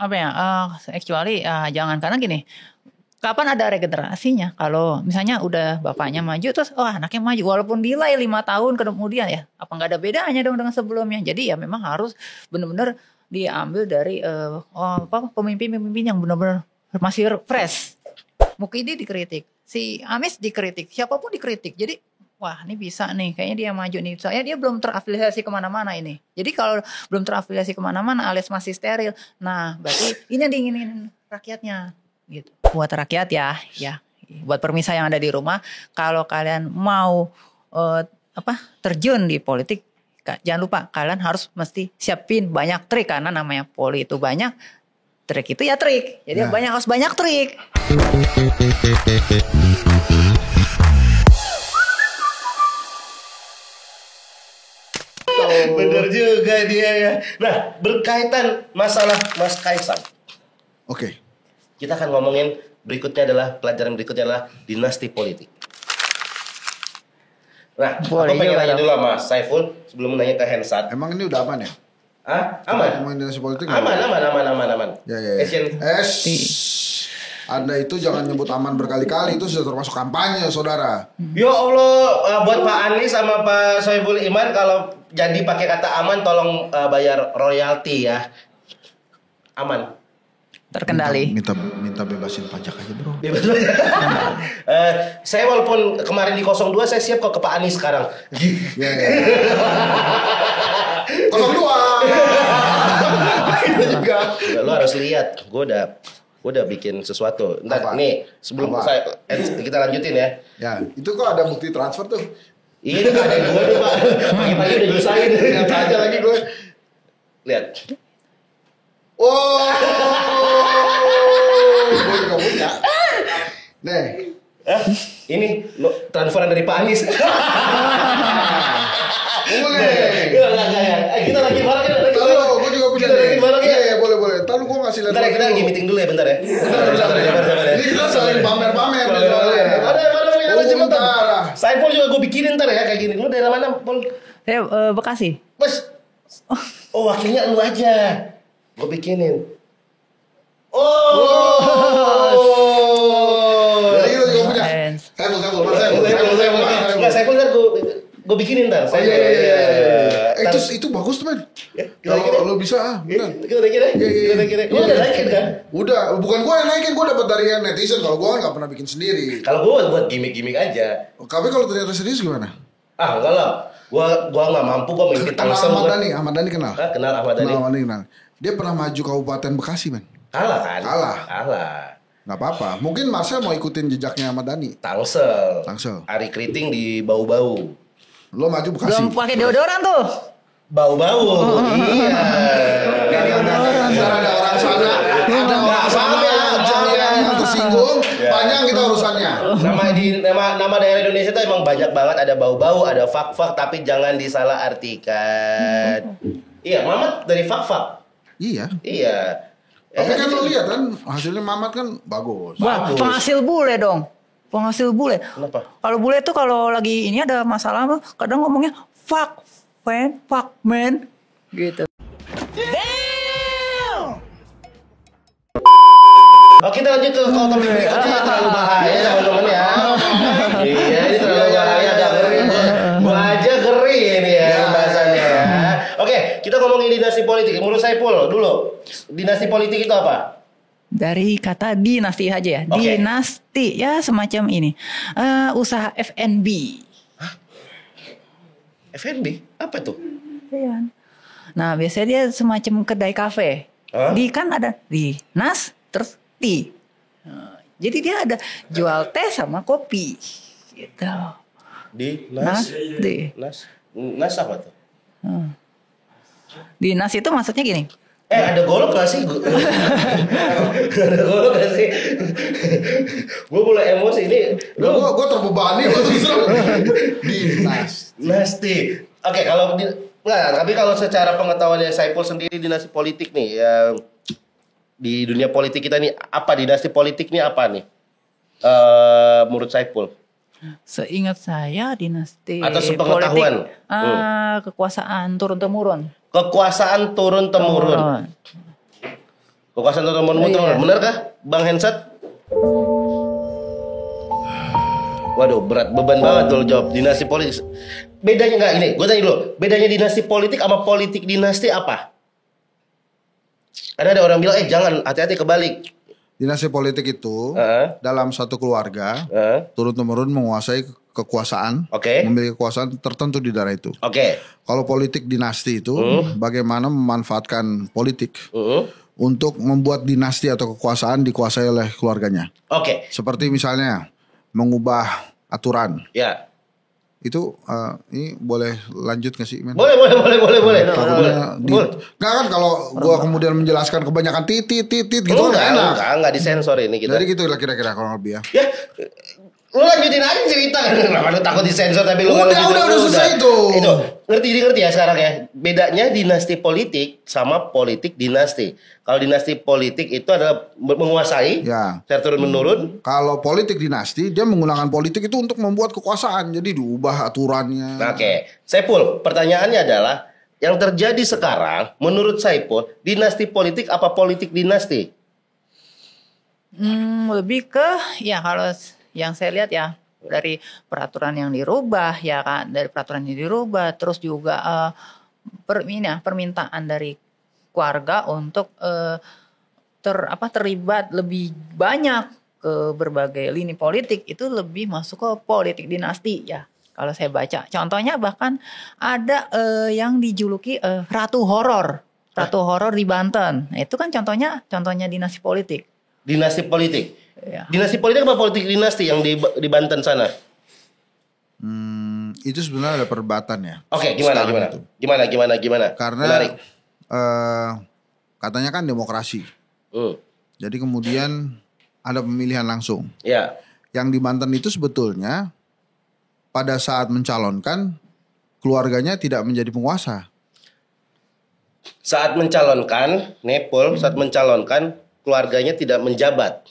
apa ya? Actually jangan, karena gini. Kapan ada regenerasinya? Kalau misalnya udah bapaknya maju terus anaknya maju walaupun delay 5 tahun kemudian ya, apa nggak ada bedanya dong dengan sebelumnya? Jadi ya memang harus benar-benar diambil dari pemimpin-pemimpin yang benar-benar masih fresh. Mukidi dikritik, si Anies dikritik, siapapun dikritik. Jadi wah ini bisa nih, kayaknya dia maju nih. Soalnya dia belum terafiliasi kemana-mana ini. Jadi kalau belum terafiliasi kemana-mana alias masih steril, nah berarti ini yang diinginin rakyatnya. Gitu. Buat rakyat ya, buat permisa yang ada di rumah, kalau kalian mau terjun di politik, jangan lupa kalian harus mesti siapin banyak trik, karena namanya poli itu banyak, trik itu ya trik. Jadi harus banyak trik. Bener juga dia ya. Nah, berkaitan masalah Mas Kaisang. Oke. Kita akan ngomongin pelajaran berikutnya adalah dinasti politik. Nah, aku pengen nanya dulu sama Saiful sebelum nanya ke Hensat. Emang ini udah aman ya? Aman. Ngomongin dinasti politik aman. Ya. Anda itu jangan nyebut aman berkali-kali, itu sudah termasuk kampanye, saudara. Ya Allah, buat Pak Anies sama Pak Soebul Iman, kalau jadi pakai kata aman, tolong bayar royalti ya. Aman. Terkendali. Minta bebasin pajak aja, bro. Saya walaupun kemarin di 02, saya siap kok ke Pak Anies sekarang. Ya. 02. Juga. Lo harus lihat, gue udah bikin sesuatu. Ntar nih sebelum kita lanjutin ya. Ya, itu kok ada bukti transfer tuh. Ini kan ada gue tuh Pak. Pagi-pagi udah nyusahin. Lihat aja lagi gue. Lihat. Oh, gue juga punya. Nih. Ini transferan dari Pak Anies. Boleh. Enggak. Kita lagi bareng ya. Tahu, gue juga punya. Kita lagi bareng ya. Iya, boleh. Tahu gue ngasih lihat. Bentar ya, kita lagi meeting dulu ya, bentar ya. Bentar. Ini kita saling pamer-pamer. Ada cepetan. Saiful juga gue bikinin ntar ya kayak gini. Lu dari mana, Pol? Saya Bekasi. Bos. Oh, wakilnya lu aja. Gue bikinin. Jadi lu juga punya. Saiful ntar gue bikinin ntar. Iya. Itu bagus tuh, men. Kalau lu bisa, benar. Kita naikin. Lu udah naikin kan? Udah, bukan gue yang naikin, gue dapat dari netizen. Kalau gue nggak pernah bikin sendiri. Kalau gue buat gimmick aja. Tapi kalau ternyata serius gimana? Enggak lah. Gua nggak mampu kok mengikuti Kenal Ahmad Dhani kenal? Kenal Ahmad Dhani. Kenal. Dia pernah maju Kabupaten Bekasi, men. Kalah kan? Kalah. Nggak apa-apa. Mungkin Marcel mau ikutin jejaknya Ahmad Dhani. Tangsel. Ari Kriting di bau-bau. Lo maju Bekasi. Belum pakai deodoran tuh. Bau-bau. Iya. Ntar ada orang sana. Ada orang sana yang tersinggung. Panjang kita urusannya. Nama daerah Indonesia itu emang banyak banget. Ada bau-bau, ada fak-fak. Tapi jangan disalah artikan. Iya, Mamat dari fak-fak. Iya. Tapi kan lo lihat kan hasilnya Mamat kan bagus. Wah, penghasil bule dong. Penghasil bule. Kenapa? Kalau bule tuh kalau lagi ini ada masalah kadang ngomongnya fuck man gitu. Oke, kita lanjut ke topik berikutnya. Terlalu bahaya teman-teman ya. Iya, ini terlalu bahaya, agak ngeri. Gua aja ngeri ini ya bahasannya. Oke, kita ngomongin dinasti politik. Menurut saya Pul dulu, dinasti politik itu apa? Dari kata dinasti aja ya. Okay. Dinasti ya semacam ini. Usaha F&B. Hah? F&B? Apa tuh? Nah, biasanya dia semacam kedai kafe. Di kan ada dinas terus tea. Jadi dia ada jual teh sama kopi. Gitu. Di nas? Nas apa tuh? Dinas itu maksudnya gini. Ada golok gak sih? Ada golok gak sih? Gue mulai emosi ini. Gue terbebani. Dinasti. Oke, kalau tapi kalau secara pengetahuannya Saiful sendiri dinasti politik nih ya, di dunia politik kita nih apa dinasti politik nih apa nih? Menurut Saiful? Seingat saya dinasti atau sepengetahuan kekuasaan turun temurun. Kekuasaan turun temurun. Kekuasaan turun-menurun. Benarkah Bang Hensat? Waduh, berat, beban banget tuh jawab dinasti politik. Bedanya nggak ini? Gue tanya dulu. Bedanya dinasti politik sama politik dinasti apa? Karena ada orang bilang, jangan, hati-hati kebalik. Dinasti politik itu dalam satu keluarga turun-temurun menguasai kekuasaan, memiliki kekuasaan tertentu di daerah itu. Kalau politik dinasti itu bagaimana memanfaatkan politik untuk membuat dinasti atau kekuasaan dikuasai oleh keluarganya. Seperti misalnya mengubah aturan. Ya. Itu ini boleh lanjut gak sih, men? Boleh. Takutnya nggak kan kalau gua kemudian menjelaskan kebanyakan titit gitu enggak disensor ini kita. Jadi gitu lah kira-kira kurang lebih ya. Ya, lu lanjutin aja cerita kan. Kenapa lu takut disensor tapi lu udah selesai itu. Itu ngerti ya sekarang ya. Bedanya dinasti politik sama politik dinasti. Kalau dinasti politik itu adalah menguasai, secara turun menurun. Kalau politik dinasti dia menggunakan politik itu untuk membuat kekuasaan. Jadi diubah aturannya. Saiful, pertanyaannya adalah yang terjadi sekarang menurut Saiful, dinasti politik apa politik dinasti? Lebih ke ya kalau yang saya lihat ya dari peraturan yang dirubah ya kan, dari peraturan yang dirubah, terus juga permintaan dari keluarga untuk terlibat lebih banyak ke berbagai lini politik, itu lebih masuk ke politik dinasti ya. Kalau saya baca, contohnya bahkan ada yang dijuluki Ratu Horor di Banten. Nah, itu kan contohnya dinasti politik. Dinasti politik. Ya. Dinasti politik apa politik dinasti yang di Banten sana? Itu sebenarnya ada perdebatan ya. Gimana? Karena katanya kan demokrasi. Jadi kemudian ada pemilihan langsung. Ya. Yang di Banten itu sebetulnya pada saat mencalonkan keluarganya tidak menjadi penguasa. Saat mencalonkan, keluarganya tidak menjabat.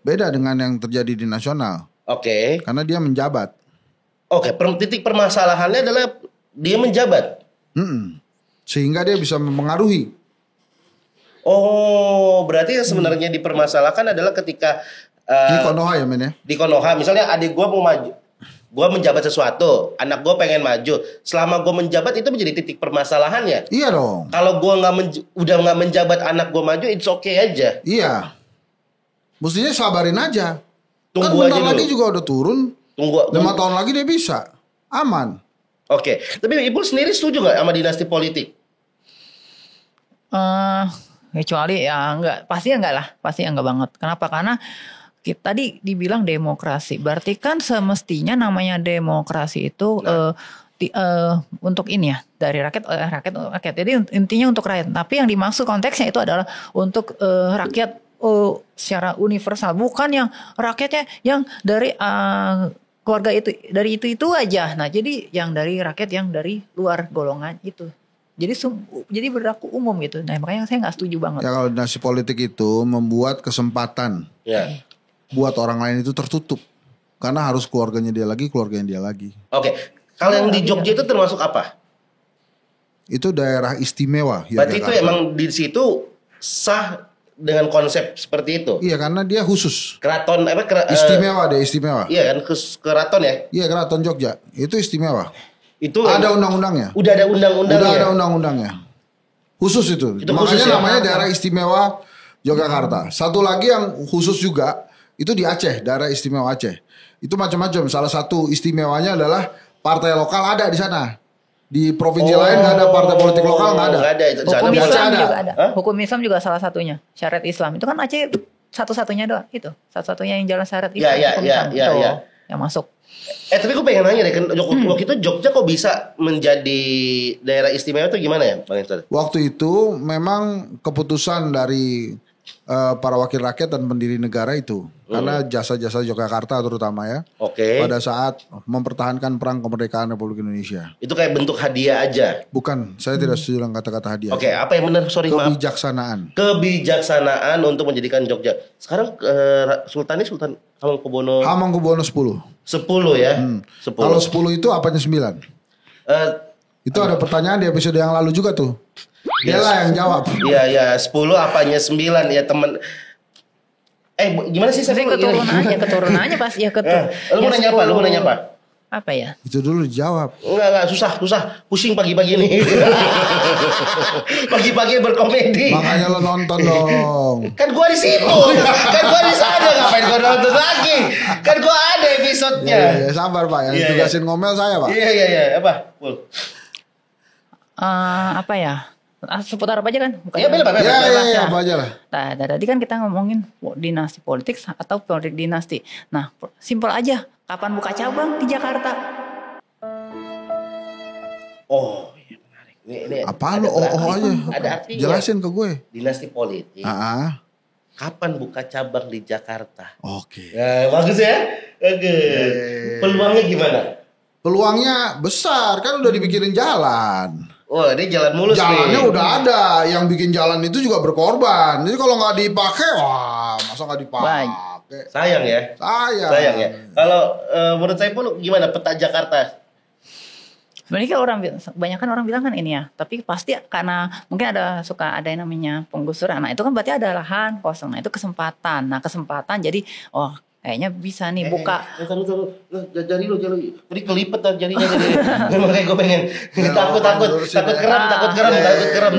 Beda dengan yang terjadi di nasional. Karena dia menjabat. Titik permasalahannya adalah dia menjabat. Sehingga dia bisa mempengaruhi. Berarti sebenarnya dipermasalahkan adalah ketika di Konoha ya, men ya. Di Konoha, misalnya adik gue mau maju, gue menjabat sesuatu, anak gue pengen maju. Selama gue menjabat itu menjadi titik permasalahannya. Iya dong. Kalau gue udah nggak menjabat, anak gue maju, it's okay aja. Iya. Mestinya sabarin aja. Tunggu kan aja lagi dulu. juga udah turun. 5 tahun lagi dia bisa. Aman. Tapi Ibu sendiri setuju nggak sama dinasti politik? Kecuali ya pasti enggak banget. Kenapa? Karena kita tadi dibilang demokrasi, berarti kan semestinya namanya demokrasi itu untuk ini ya, dari rakyat. Jadi intinya untuk rakyat. Tapi yang dimaksud konteksnya itu adalah untuk rakyat secara universal, bukan yang rakyatnya yang dari keluarga itu, dari itu aja. Nah, jadi yang dari rakyat yang dari luar golongan itu. Jadi berlaku umum gitu. Nah, makanya saya nggak setuju banget. Ya, kalau dinasti politik itu membuat kesempatan buat orang lain itu tertutup. Karena harus keluarganya dia lagi. Kalau yang di Jogja itu termasuk apa? Itu daerah istimewa. Berarti itu emang di situ sah dengan konsep seperti itu? Iya, karena dia khusus. Keraton istimewa. Iya kan, keraton ya? Iya, keraton Jogja. Itu istimewa. Itu ada undang-undangnya. Udah ada undang-undangnya. Khusus itu. Makanya khusus namanya daerah istimewa Yogyakarta. Satu lagi yang khusus juga itu di Aceh, daerah istimewa Aceh. Itu macam-macam. Salah satu istimewanya adalah partai lokal ada di sana. Di provinsi lain nggak ada, partai politik lokal nggak ada. Hukum Islam juga ada. Hukum Islam juga salah satunya. Syariat Islam itu kan Aceh satu-satunya doang itu. Satu-satunya yang jalan syariat Islam. Iya. Yang masuk. Tapi gue pengen nanya deh, waktu itu Jogja kok bisa menjadi daerah istimewa itu gimana ya, Bang Hensat? Waktu itu memang keputusan dari para wakil rakyat dan pendiri negara itu. Karena jasa-jasa Yogyakarta terutama ya. Pada saat mempertahankan perang kemerdekaan Republik Indonesia. Itu kayak bentuk hadiah aja? Bukan, saya tidak setuju dengan kata-kata hadiah. Apa yang benar? Kebijaksanaan. Kebijaksanaan untuk menjadikan Jogja. Sekarang Sultan Hamengkubuwono 10. 10 ya? 10. Kalau 10 itu apanya 9? Itu ada pertanyaan di episode yang lalu juga tuh. Dia lah yang jawab. Iya 10 apanya 9 ya teman. Gimana sih saya keturunannya pas ya Lu mau nanya apa? Lu mau nanya apa? Apa ya? Itu dulu dijawab. Enggak susah. Pusing pagi-pagi nih. Pagi-pagi berkomedi. Makanya lo nonton dong. Kan gua di situ. Kan gua di sana, ngapain gua nonton lagi? Kan gua ada episodenya. Iya, sabar Pak. Yang tugasin ngomel saya Pak. Iya. Apa? Apa ya? Seputar apa aja kan? Iya, bebas. Iya, apa aja lah. Nah, tadi kan kita ngomongin dinasti politik atau politik dinasti. Nah, simpel aja. Kapan buka cabang di Jakarta? Oh, iya menarik. Ini apaan lo aja? Ada artinya. Jelasin ke gue. Dinasti politik. Kapan buka cabang di Jakarta? Oke. Bagus ya? Bagus. Peluangnya gimana? Peluangnya besar, kan udah dibikinin jalan. Oh, ini jalan mulus Jalannya nih. udah ada, yang bikin jalan itu juga berkorban. Jadi kalau nggak dipakai, masa nggak dipakai? Sayang ya. Sayang ya. Kalau menurut saya pun gimana peta Jakarta? Sebenarnya banyak orang bilang kan ini ya, tapi pasti karena mungkin ada yang namanya penggusuran. Nah itu kan berarti ada lahan kosong. Nah itu kesempatan. Jadi kayaknya bisa nih buka. Jari lu tadi kelipet dan jarinya jadi. Makanya gue pengen takut keram.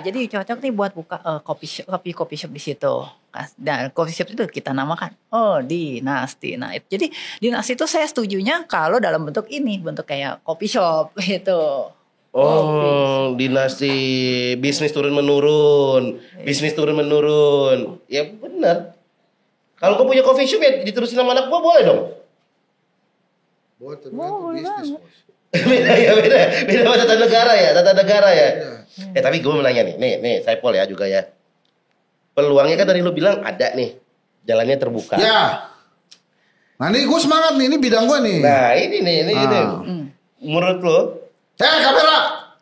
Jadi cocok nih buat buka kopi shop di situ. Dan coffee shop itu kita namakan dinasti. Nah, jadi dinasti itu saya setujunya kalau dalam bentuk kayak coffee shop gitu. Dinasti bisnis turun menurun. Ya benar. Kalau gue punya coffee shop ya diterusin sama anak gue boleh dong? Boleh bisnis, Bos. Beda sama tata negara ya. Tapi gue mau nanya nih Saipul ya juga ya. Peluangnya kan tadi lu bilang ada nih, jalannya terbuka. Ya. Nah ini gue semangat nih, ini bidang gue nih. Nah ini. Menurut lu? Kamera.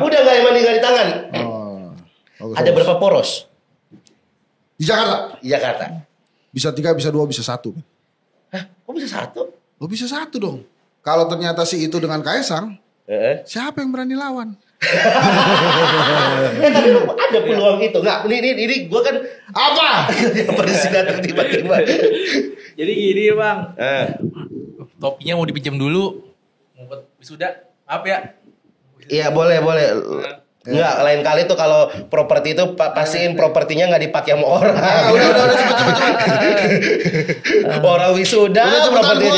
Udah nggak mandi di tangan. Ada berapa poros? Di Jakarta. Bisa 3, bisa 2, bisa 1. Hah? Kok bisa 1? Lo bisa 1 dong. Kalau ternyata si itu dengan Kaisang, siapa yang berani lawan? Tapi ada peluang itu. Nggak, ini gue kan apa? Pada datang tiba-tiba. Jadi gini Bang. Topinya mau dipinjam dulu. Mau buat wisuda. Apa ya? Iya boleh. Enggak, lain kali tuh kalau properti itu pastiin propertinya nggak dipakai sama orang. Udah cepet. Orang wisuda.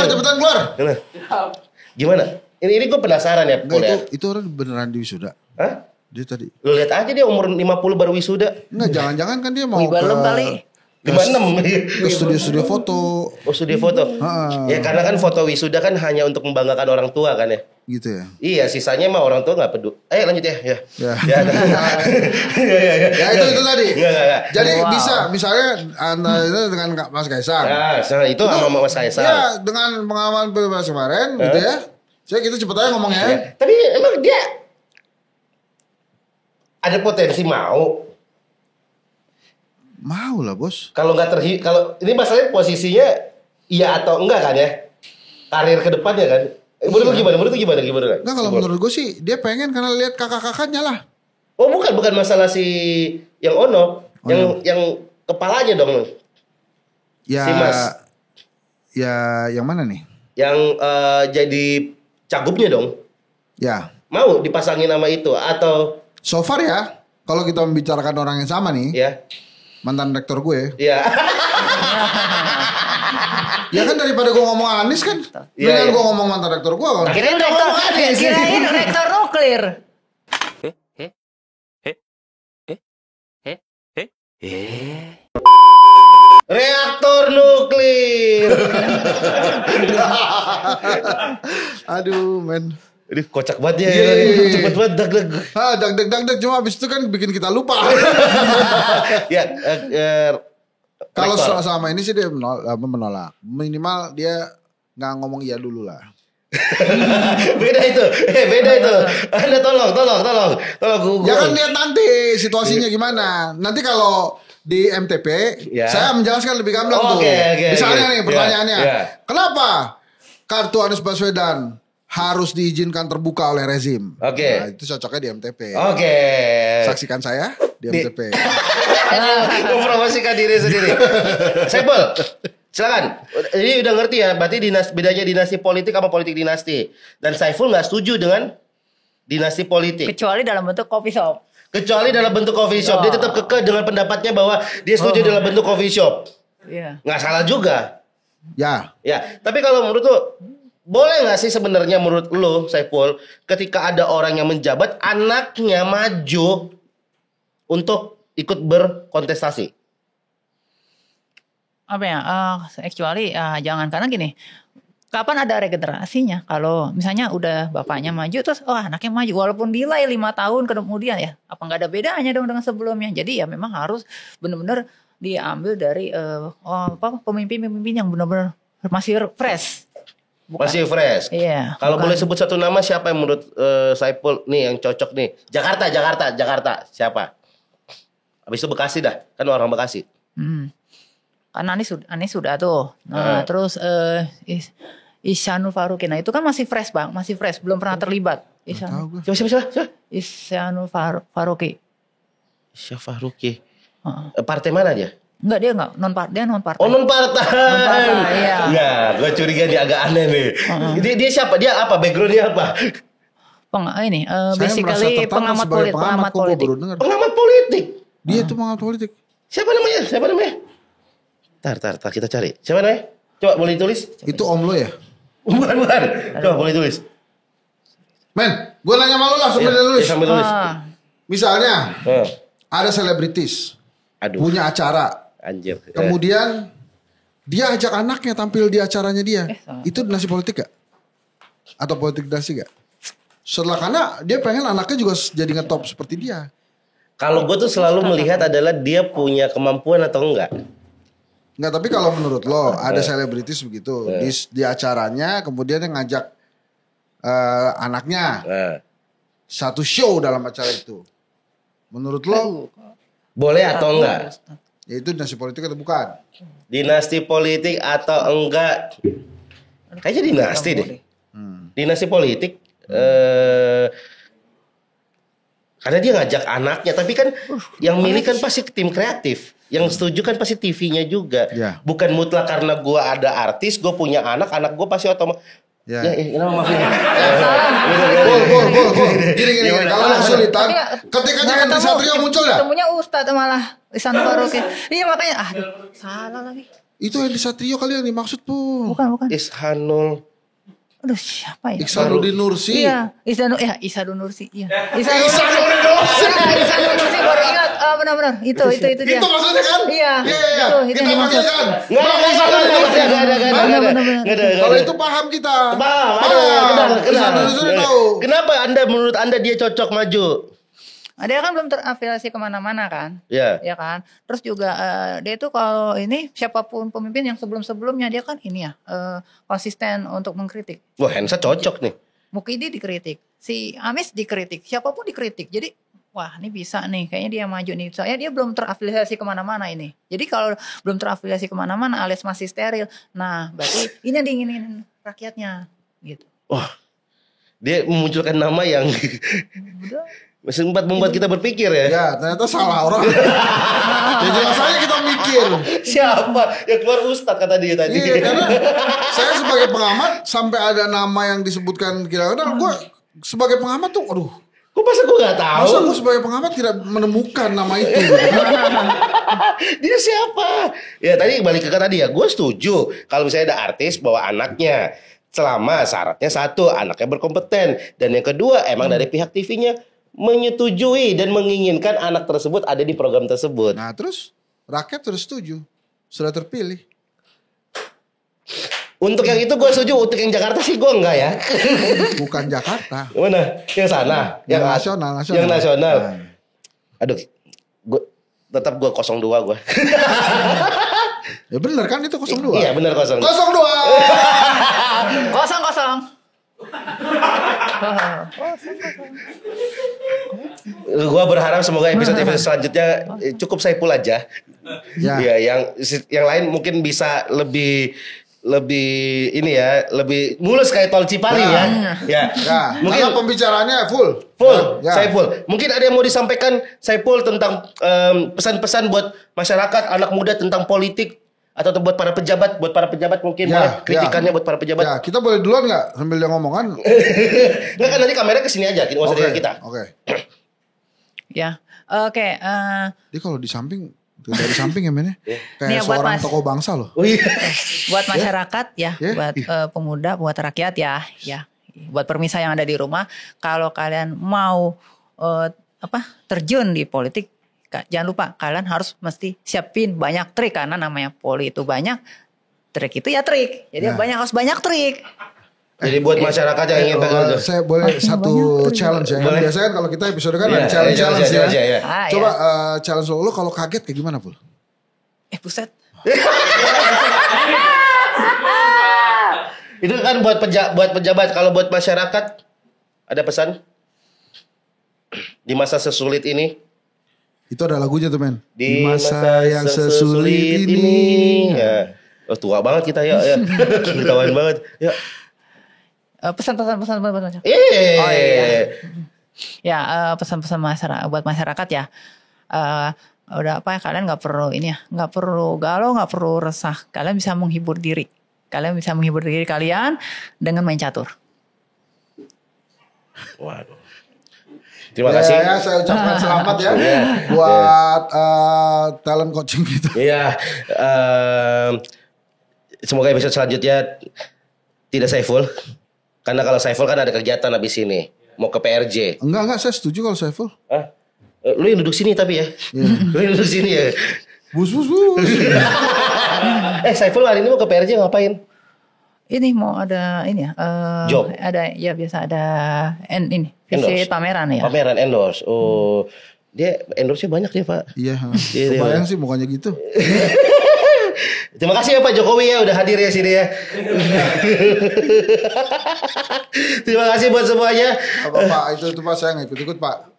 Cepetan keluar. Gimana? Ini gue penasaran ya, Pul ya. Itu orang beneran di wisuda. Hah? Dia tadi. Lu lihat aja dia umur 50 baru wisuda. Enggak, jangan-jangan kan dia mau belum kali. 56 ke studio foto. Studio foto. Ya karena kan foto wisuda kan hanya untuk membanggakan orang tua kan ya. Gitu ya. Iya, sisanya mah orang tua nggak peduli. Lanjut ya. Ya. Ya itu tadi. Enggak. Jadi bisa misalnya antara dengan Mas Kaisang. Nah, itu sama Mas Kaisang. Ya, dengan pengalaman Pilpres kemarin gitu ya. Saya kita cepet aja ngomongnya. Ya. Tapi emang dia ada potensi mau lah bos. Kalau ini masalahnya posisinya iya atau enggak kan ya? Karir ke depannya kan? Menurut lu gimana? Enggak, kalau menurut gue sih dia pengen karena lihat kakak-kakaknya lah. Oh bukan masalah si yang Ono. Yang kepalanya dong. Ya, si Mas. Ya yang mana nih? Yang jadi cagupnya dong. Ya. Mau dipasangin nama itu atau? So far ya, kalau kita membicarakan orang yang sama nih. Ya. Mantan rektor gue. Iya. Ya kan daripada gue ngomong Anies kan. Dengan gue ngomong mantan rektor gue kan. Kirain rektor nuklir. Reaktor nuklir. Aduh men. Aduh kocak banget ya. Cepet banget dag cuma abis itu kan bikin kita lupa. Ya kalau selama ini sih dia menolak. Minimal dia nggak ngomong iya dulu lah. Beda itu. Anda tolong. Ya kan lihat nanti situasinya gimana. Nanti kalau di MTP, saya menjelaskan lebih gamblang tuh. Misalnya nih pertanyaannya, kenapa kartu Anies Baswedan harus diizinkan terbuka oleh rezim. Oke. Nah, itu cocoknya di MTP. Oke. Saksikan saya di MTP. Mempromosikan diri sendiri. Saiful, silakan. Ini udah ngerti ya, berarti bedanya dinasti politik sama politik dinasti. Dan Saiful nggak setuju dengan dinasti politik. Kecuali dalam bentuk coffee shop. Kecuali dalam bentuk coffee shop. Dia tetap kekeh dengan pendapatnya bahwa dia setuju dalam bentuk coffee shop. Iya. Nggak salah juga. Ya. Tapi kalau menurut lo, boleh nggak sih sebenarnya menurut lo, Saiful, ketika ada orang yang menjabat, anaknya maju untuk ikut berkontestasi? Apa ya? Actually jangan, karena gini. Kapan ada regenerasinya? Kalau misalnya udah bapaknya maju terus anaknya maju walaupun delay 5 tahun kemudian ya, apa nggak ada bedanya dong dengan sebelumnya? Jadi ya memang harus benar-benar diambil dari pemimpin-pemimpin yang benar-benar masih fresh. Masih fresh. Iya. Kalau boleh sebut satu nama, siapa yang menurut Saiful nih yang cocok nih? Jakarta. Siapa? Habis itu Bekasi dah, kan orang Bekasi. Karena Anies sudah tuh. Nah, terus Ihsanul Faruqi. Nah, itu kan masih fresh, Bang. Masih fresh, belum pernah terlibat. Siapa? Ihsanul Faruqi. Siapa Faruqi? Partai mana dia? Enggak, dia enggak non partai. Oh, non partai. Iya. Ya, gue curiga dia agak aneh nih. Dia siapa? Dia apa? Backgroundnya apa? Basically pengamat politik. Pengamat politik. Dia itu pengamat politik. Siapa namanya? Tar, kita cari. Siapa namanya? Coba boleh ditulis. Itu om lo ya? Bukan. Coba boleh tulis. Men, gue nanya sama lo lah sambil tulis. Sambil tulis. Misalnya, ada selebritis. Punya acara. Anjir. Kemudian dia ajak anaknya tampil di acaranya dia. Itu dinasti politik gak? Atau politik dinasti gak? Setelah karena dia pengen anaknya juga jadi ngetop seperti dia. Kalau gue tuh selalu melihat adalah dia punya kemampuan atau enggak. Enggak, tapi kalau menurut lo ada selebritis begitu di acaranya, kemudian yang ngajak anaknya satu show dalam acara itu. Menurut lo boleh atau enggak? Ya itu dinasti politik atau bukan? Dinasti politik atau enggak? Kayaknya dinasti deh. Dinasti politik. Karena dia ngajak anaknya. Tapi kan yang milih kan pasti tim kreatif. Yang setuju kan pasti TV-nya juga. Bukan mutlak karena gue ada artis, gue punya anak gue pasti otomatis. Kenapa maafin? Gol. Gini. Kalau kesulitan, ketika Henry Satrio muncul ya? Ketemunya Ustadz malah Ihsanul Faruqi. Iya makanya, salah lagi. Itu Henry Satrio kali yang dimaksud pun. Bukan. Ihsanul. Aduh, siapa ya? Ihsanuddin Nursi. Iya, Ihsanul Nursi. Iya. Ihsanul Nursi baru ingat. Benar. Itu dia. Itu maksudnya kan? Iya. Itu Kita panggil kan? Nggak ada. Kalau itu paham kita. Paham. Kenapa menurut Anda dia cocok maju? Dia kan belum terafiliasi kemana-mana kan. Iya. Ya kan. Terus juga dia tuh kalau ini siapapun pemimpin yang sebelum-sebelumnya dia kan ini ya konsisten untuk mengkritik. Wah, Hensa cocok nih. Mukidi dikritik, si Anies dikritik, siapapun dikritik. Jadi wah ini bisa nih, kayaknya dia maju nih. Soalnya dia belum terafiliasi kemana-mana ini. Jadi kalau belum terafiliasi kemana-mana alias masih steril. Nah berarti ini yang diinginin rakyatnya gitu. Wah, dia memunculkan nama yang sempat membuat kita berpikir ya. Ya ternyata salah orang. Ya jelas aja kita mikir. Siapa? Ya keluar Ustadz kata dia tadi. Iya, karena saya sebagai pengamat sampai ada nama yang disebutkan kira-kira gue sebagai pengamat tuh aduh. Kok masa gue gak tahu? Masa gue sebagai pengamat tidak menemukan nama itu. Dia siapa? Ya tadi balik ke tadi ya. Gue setuju kalau misalnya ada artis bawa anaknya. Selama syaratnya satu, anaknya berkompeten. Dan yang kedua emang dari pihak TV-nya menyetujui dan menginginkan anak tersebut ada di program tersebut. Nah terus rakyat terus setuju, sudah terpilih. Untuk yang itu gue setuju, untuk yang Jakarta sih gue enggak ya. Bukan Jakarta. Mana? Yang sana? Yang nasional. Yang nasional. Nah. Aduh, tetap gue 02 gue. Ya bener kan itu 02? Iya bener 02. 02. 00. Gua berharap semoga episode selanjutnya cukup Saiful aja. Ya yang lain mungkin bisa lebih lebih ini ya, lebih mulus kayak tol Cipali ya. Ya. Mungkin pembicaraannya full. Saiful. Mungkin ada yang mau disampaikan Saiful tentang pesan-pesan buat masyarakat, anak muda tentang politik atau buat para pejabat mungkin kritikannya buat para pejabat. Ya, kita boleh duluan nggak sambil dia ngomong kan? Nggak kan nanti kamera kesini aja, nggak usah dari kita. Oke. Ya, oke. Jadi kalau di samping dari samping ya men ya. Kayak seorang tokoh bangsa loh. Buat masyarakat buat pemuda, buat rakyat ya. Buat permisa yang ada di rumah, kalau kalian mau terjun di politik, jangan lupa kalian harus mesti siapin banyak trik, karena namanya poli itu banyak, trik itu ya trik. Jadi harus banyak trik. Jadi buat masyarakat yang ingin saya boleh satu challenge ya. Biasanya kan kalau kita episode kan ada challenge ya. Coba challenge lo kalau kaget kayak gimana, Pul? Buset. Itu kan buat pejabat, kalau buat masyarakat ada pesan di masa sesulit ini. Itu ada lagunya tuh men. Di masa yang sesulit ini. Ya. Tua banget kita ya. Ketahuan banget. Ya. Pesan-pesan. Ya, pesan-pesan buat masyarakat ya. Udah kalian nggak perlu galau, nggak perlu resah. Kalian bisa menghibur diri. Kalian dengan main catur. Waduh. Terima kasih. Ya, saya ucapkan selamat ya buat talent coaching gitu. Iya. Semoga episode selanjutnya tidak Saiful. Karena kalau Saiful kan ada kegiatan habis ini. Mau ke PRJ. Enggak, saya setuju kalau Saiful. Lu yang duduk sini tapi ya. Lu yang duduk sini ya. Bus. Saiful hari ini mau ke PRJ ngapain? Ini mau ada ini ya. Job. Ada ya, biasa ada visit pameran ya. Pameran endorse. Oh. Dia endorse-nya banyak ya, Pak. Iya. Kebayang sih mukanya gitu. Terima kasih ya Pak Jokowi ya udah hadir ya sini ya. Terima kasih buat semuanya. Apa Pak itu Pak, saya nggak ikut Pak.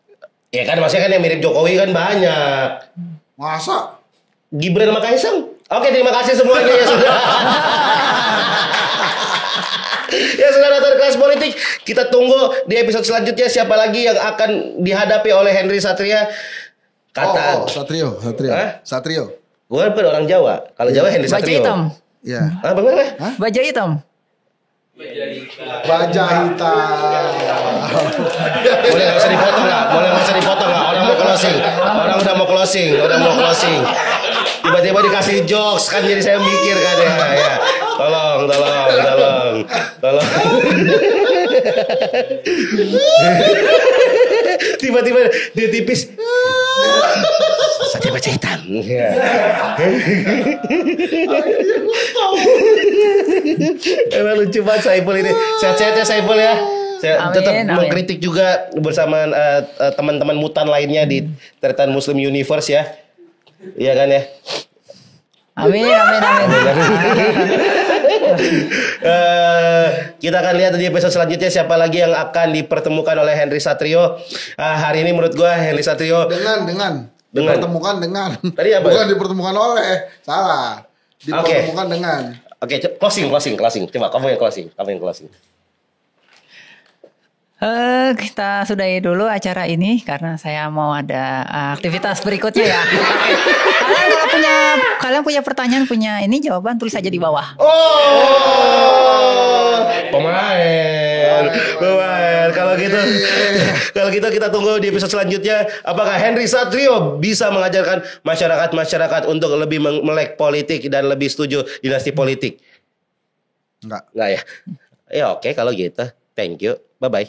Ya kan maksudnya kan yang mirip Jokowi kan banyak. Masa? Gibran sama Kaisang. Oke, terima kasih semuanya ya sudah. Ya sudah nonton Kelas Politik. Kita tunggu di episode selanjutnya siapa lagi yang akan dihadapi oleh Henry Satria. Satrio. Gue kan orang Jawa. Kalau Jawa Henry Satrio. Baja hitam. Iya. Bagaimana? Baja hitam. Baja hitam. Boleh nggak usah dipotong nggak? Orang mau closing. Tiba-tiba dikasih jokes kan jadi saya mikir kan ya. Tolong. Tiba-tiba dia tipis. Satria baja hitam. Emang lucu banget Saiful ini. Sehat-sehat ya Saiful ya. Saya tetap mengkritik juga bersama teman-teman mutan lainnya di Tretan Muslim Universe ya. Iya kan ya. Amin. Kita akan lihat di episode selanjutnya siapa lagi yang akan dipertemukan oleh Henry Satrio. Hari ini menurut gua Henry Satrio dengan dipertemukan dengan. Tadi apa? Bukan dipertemukan oleh. Salah. Dipertemukan dengan. Oke, closing. Coba kamu yang closing. Kita sudahi dulu acara ini karena saya mau ada aktivitas berikutnya ya. Kalian punya pertanyaan, punya ini jawaban, tulis aja di bawah. Pemain. Kalau gitu kita tunggu di episode selanjutnya. Apakah Henry Satrio bisa mengajarkan masyarakat untuk lebih melek politik dan lebih setuju dinasti politik? Enggak ya. Ya oke kalau gitu. Thank you. Bye bye.